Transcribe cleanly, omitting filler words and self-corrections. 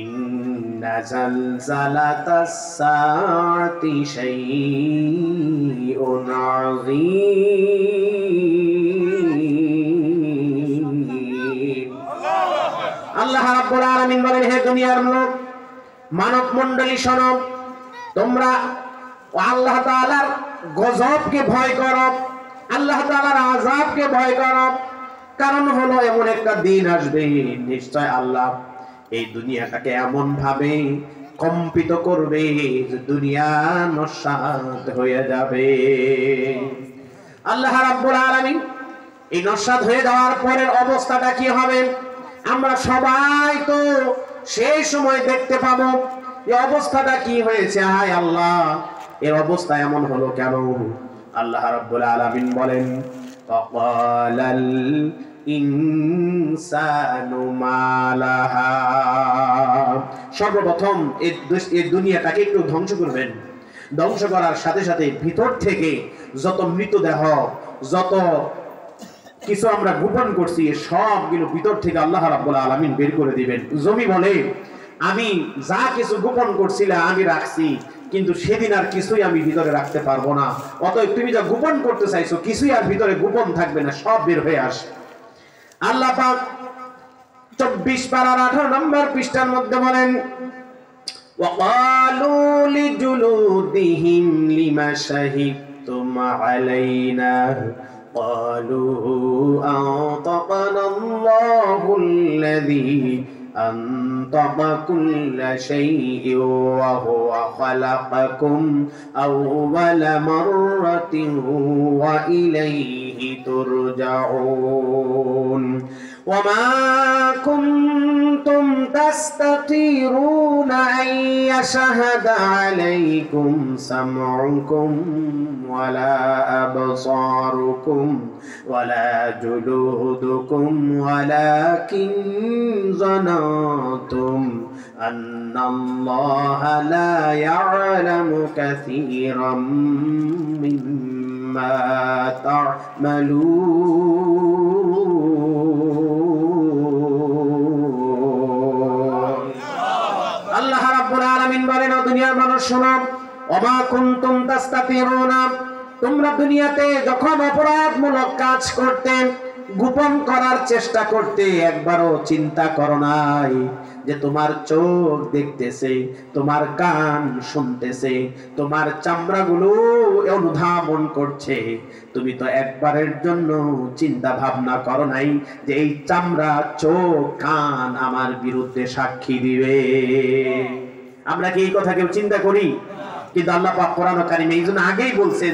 ইন্না জালজালাতাস সাআতি শাইউন আযীম। আল্লাহ রাব্বুল আলামিন বলেন, হে দুনিয়ার লোক, মানব মণ্ডলী শোনো, তোমরা আল্লাহ তাআলার গজবকে ভয় করো, আল্লাহ তাআলার আযাবকে ভয় করো। কারণ হলো এমন একটা দিন আসবে, নিশ্চয় আল্লাহ এই দুনিয়াটাকে এমন ভাবে কম্পিত করবে যে দুনিয়া নস্যাৎ হয়ে যাবে। আল্লাহ রাব্বুল আলামিন এই নস্যাৎ হয়ে যাওয়ার পরের অবস্থাটা কি হবে আমরা সবাই তো সেই সময় দেখতে পাবো। এই অবস্থাটা কি হয়েছে, হায় আল্লাহ, এর অবস্থা এমন হলো কেন? আল্লাহ রাব্বুল আলামিন বলেন, ফাকালাল ইনসানু মালাহা। সর্বপ্রথম এই দুনিয়াটাকে একটু ধ্বংস করবেন। ধ্বংস করার সাথে সাথে ভিতর থেকে যত মৃতদেহ, যত কিছু আমরা গোপন করছি, সবগুলো ভিতর থেকে আল্লাহ রাব্বুল আলামিন বের করে দিবেন। জমি বলে, আমি যা কিছু গোপন করছিলাম আমি রাখছি, কিন্তু সেদিন আর কিছুই আমি ভিতরে রাখতে পারবো না। অতএব তুমি যা গোপন করতে চাইছো কিছুই আর ভিতরে গোপন থাকবে না, সব বের হয়ে আসে। আল্লাহ পাক 24 পারার 18 নম্বর পৃষ্ঠার মধ্যে বলেন, ওয়াকালু লিজুলুদিহিম লিমা শাহিদতুম আলাইনা ক্বালু আনতাকানা আল্লাহুল্লাযী আনতাকা কুল্লা শাইইন ওয়া হুয়া খালাকাকুম আউওয়ালা মাররাতিন ওয়া ইলাইহি তুরজাউন। وما كنتم تستطيعون أن يشهد عليكم سمعكم ولا أبصاركم ولا جلودكم ولكن ظننتم أن الله لا يعلم كثيرا مما تعملون। আল্লাহ রাব্বুল আলামিন বলেন, ও দুনিয়ার মানুষ শোনো, ওমা কুনতুম তাস্তাতিরুনা, তোমরা দুনিয়াতে যখন অপরাধমূলক কাজ করতে, গোপন করার চেষ্টা করতে, একবারও চিন্তা করো নাই যে তোমার চোখ দেখতেছে, তোমার কান শুনতেছে, তোমার চামড়াগুলো অনুধাবন করছে। তুমি তো একবারের জন্য চিন্তা ভাবনা করো নাই যে এই চামড়া, চোখ, কান আমার বিরুদ্ধে সাক্ষী দিবে। আমরা কি এই কথা কেউ চিন্তা করি? কিন্তু আল্লাহ পাক কোরআন কারীমে এই জন্য আগেই বলছেন,